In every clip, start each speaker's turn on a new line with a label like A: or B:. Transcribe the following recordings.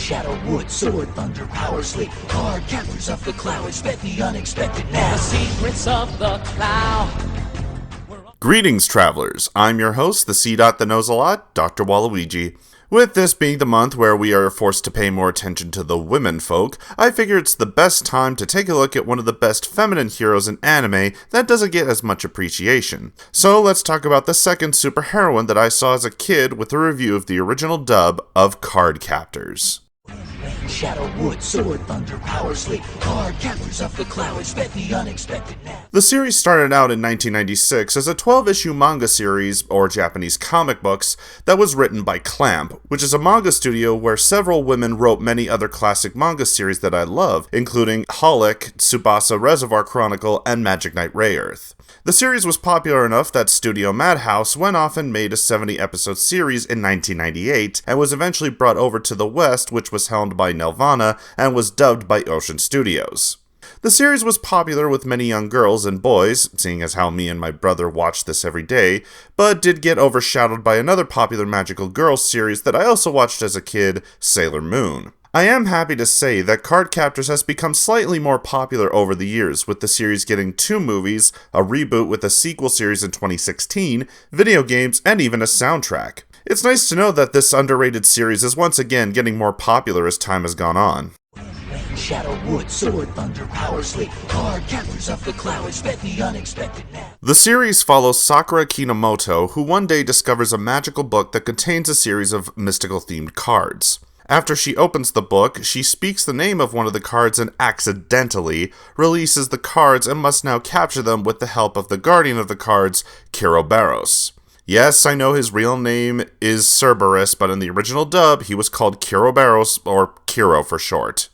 A: shadow, wood, sword, thunder, power, sleep. Cardcaptors of the cloud, expect the unexpected now.
B: The secrets of the cloud.
C: Greetings, travelers. I'm your host, the C. That knows a lot, Dr. Waluigi. With this being the month where we are forced to pay more attention to the women folk, I figure it's the best time to take a look at one of the best feminine heroes in anime that doesn't get as much appreciation. So let's talk about the second superheroine that I saw as a kid with a review of the original dub of Cardcaptors.
A: Shadow, wood, sword, thunder, power, sleep. Cardcaptors of the cloud, expect the unexpected now.
C: The series started out in 1996 as a 12-issue manga series, or Japanese comic books, that was written by Clamp, which is a manga studio where several women wrote many other classic manga series that I love, including Holic, Tsubasa Reservoir Chronicle, and Magic Knight Rayearth. The series was popular enough that Studio Madhouse went off and made a 70-episode series in 1998, and was eventually brought over to the West, which was helmed by Nelvana, and was dubbed by Ocean Studios. The series was popular with many young girls and boys, seeing as how me and my brother watched this every day, but did get overshadowed by another popular magical girls series that I also watched as a kid, Sailor Moon. I am happy to say that Cardcaptors has become slightly more popular over the years, with the series getting 2 movies, a reboot with a sequel series in 2016, video games, and even a soundtrack. It's nice to know that this underrated series is once again getting more popular as time has gone on.
A: Shadow, wood, sword, thunder, power, sleep. Cardcaptors of the cloud, expect the unexpected now.
C: The series follows Sakura Kinomoto, who one day discovers a magical book that contains a series of mystical-themed cards. After she opens the book, she speaks the name of one of the cards and accidentally releases the cards and must now capture them with the help of the guardian of the cards, Kirobaros. Yes, I know his real name is Cerberus, but in the original dub, he was called Kirobaros, or Kiro for short.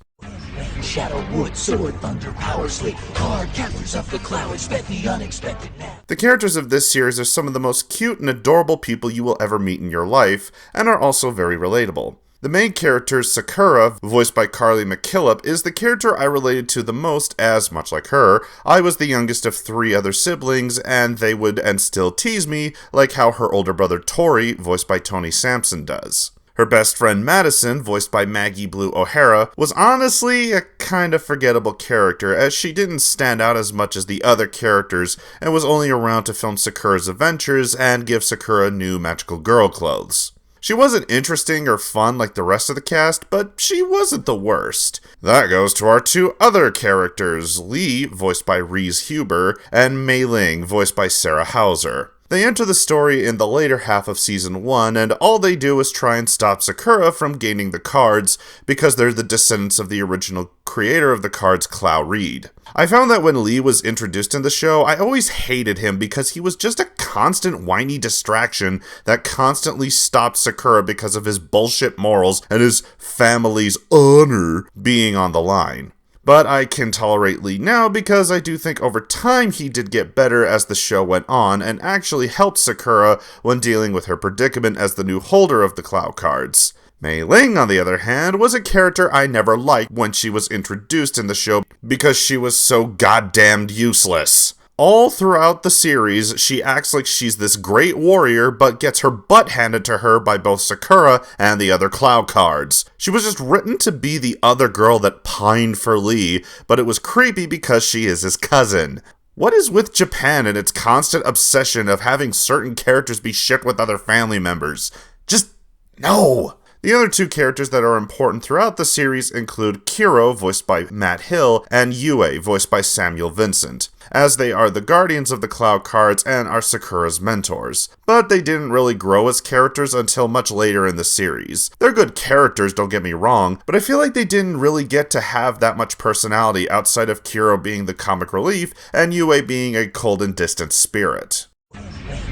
A: Shadow, wood, sword, thunder, power, sleep. Cardcaptors of the cloud, expect the unexpected now.
C: The characters of this series are some of the most cute and adorable people you will ever meet in your life, and are also very relatable. The main character, Sakura, voiced by Carly McKillop, is the character I related to the most as, much like her, I was the youngest of 3 other siblings, and they would and still tease me like how her older brother Tori, voiced by Tony Sampson, does. Her best friend Madison, voiced by Maggie Blue O'Hara, was honestly a kind of forgettable character, as she didn't stand out as much as the other characters, and was only around to film Sakura's adventures and give Sakura new magical girl clothes. She wasn't interesting or fun like the rest of the cast, but she wasn't the worst. That goes to our 2 other characters, Lee, voiced by Reese Huber, and Mei Ling, voiced by Sarah Hauser. They enter the story in the later half of Season 1, and all they do is try and stop Sakura from gaining the cards, because they're the descendants of the original creator of the cards, Clow Reed. I found that when Lee was introduced in the show, I always hated him because he was just a constant whiny distraction that constantly stopped Sakura because of his bullshit morals and his family's honor being on the line. But I can tolerate Lee now because I do think over time he did get better as the show went on and actually helped Sakura when dealing with her predicament as the new holder of the Cloud cards. Mei Ling, on the other hand, was a character I never liked when she was introduced in the show because she was so goddamned useless. All throughout the series, she acts like she's this great warrior, but gets her butt handed to her by both Sakura and the other Cloud cards. She was just written to be the other girl that pined for Lee, but it was creepy because she is his cousin. What is with Japan and its constant obsession of having certain characters be shipped with other family members? Just no! The other 2 characters that are important throughout the series include Kiro, voiced by Matt Hill, and Yue, voiced by Samuel Vincent, as they are the guardians of the Cloud cards and are Sakura's mentors. But they didn't really grow as characters until much later in the series. They're good characters, don't get me wrong, but I feel like they didn't really get to have that much personality outside of Kiro being the comic relief and Yue being a cold and distant spirit.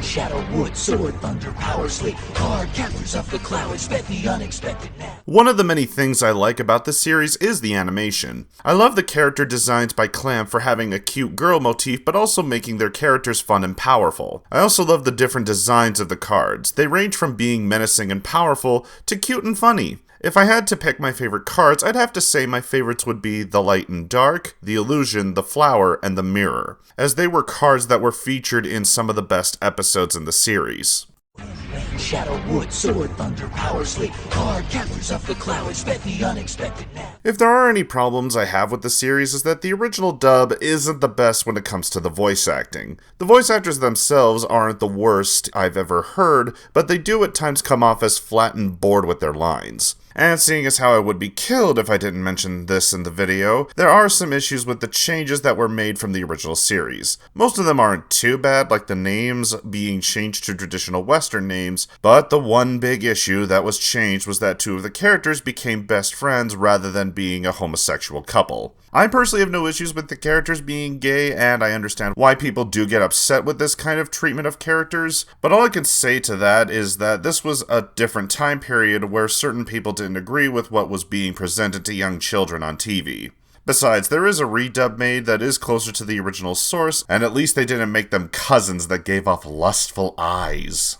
A: Shadow, wood, sword, thunder, power, sleep. Cardcaptors of the cloud, expect the unexpected now.
C: One of the many things I like about this series is the animation. I love the character designs by Clamp for having a cute girl motif, but also making their characters fun and powerful. I also love the different designs of the cards. They range from being menacing and powerful to cute and funny. If I had to pick my favorite cards, I'd have to say my favorites would be the Light and Dark, the Illusion, the Flower, and the Mirror, as they were cards that were featured in some of the best episodes in the series.
A: Shadow, wood, sword, thunder, power, sleep. Cardcaptors of the clouds, met the unexpected now.
C: If there are any problems I have with the series, is that the original dub isn't the best when it comes to the voice acting. The voice actors themselves aren't the worst I've ever heard, but they do at times come off as flat and bored with their lines. And seeing as how I would be killed if I didn't mention this in the video, there are some issues with the changes that were made from the original series. Most of them aren't too bad, like the names being changed to traditional Western names, but the one big issue that was changed was that two of the characters became best friends rather than being a homosexual couple. I personally have no issues with the characters being gay, and I understand why people do get upset with this kind of treatment of characters, but all I can say to that is that this was a different time period where certain people didn't agree with what was being presented to young children on TV. Besides, there is a redub made that is closer to the original source, and at least they didn't make them cousins that gave off lustful eyes.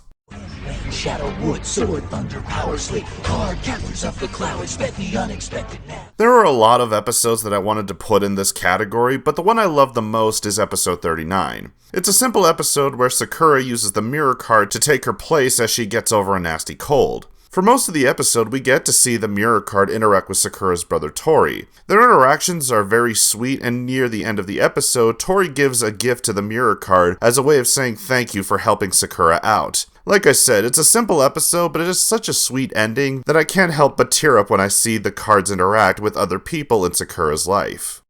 A: Shadow, wood, sword, thunder, power, sleep. Cardcaptors of the clouds, met the unexpected now.
C: There are a lot of episodes that I wanted to put in this category, but the one I love the most is episode 39. It's a simple episode where Sakura uses the mirror card to take her place as she gets over a nasty cold. For most of the episode, we get to see the mirror card interact with Sakura's brother Tori. Their interactions are very sweet, and near the end of the episode, Tori gives a gift to the mirror card as a way of saying thank you for helping Sakura out. Like I said, it's a simple episode, but it is such a sweet ending that I can't help but tear up when I see the cards interact with other people in Sakura's life.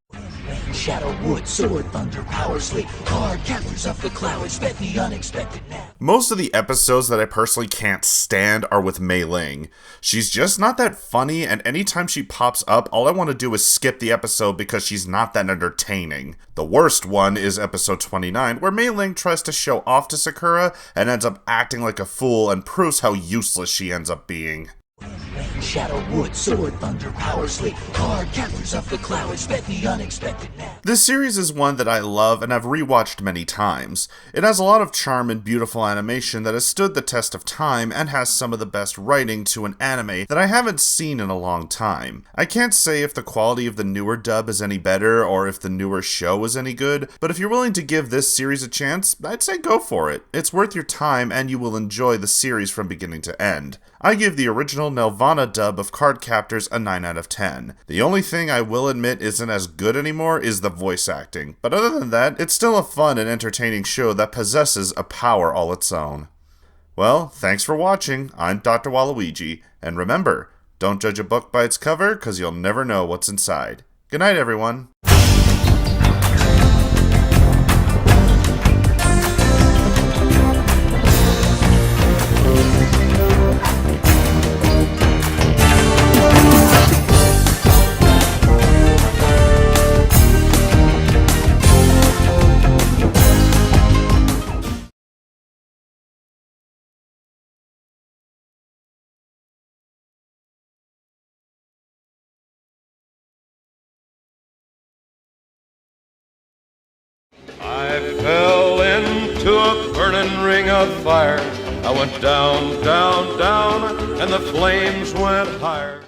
A: Shadow, wood, sword, thunder, power, sleep. Cardcaptors of the clouds, met the unexpected now.
C: Most of the episodes that I personally can't stand are with Mei Ling. She's just not that funny, and anytime she pops up, all I want to do is skip the episode because she's not that entertaining. The worst one is episode 29, where Mei Ling tries to show off to Sakura and ends up acting like a fool and proves how useless she ends up being.
A: Shadow, wood, sword, thunder, power, sleep. Cardcaptors of the clouds, met the unexpected now.
C: This series is one that I love and have rewatched many times. It has a lot of charm and beautiful animation that has stood the test of time and has some of the best writing to an anime that I haven't seen in a long time. I can't say if the quality of the newer dub is any better or if the newer show is any good, but if you're willing to give this series a chance, I'd say go for it. It's worth your time and you will enjoy the series from beginning to end. I give the original Nelvana dub of Cardcaptors a 9 out of 10. The only thing I will admit isn't as good anymore is the voice acting, but other than that, it's still a fun and entertaining show that possesses a power all its own. Well, thanks for watching. I'm Dr. Waluigi, and remember, don't judge a book by its cover, cause you'll never know what's inside. Good night, everyone.
D: I fell into a burning ring of fire. I went down, down, down, and the flames went higher.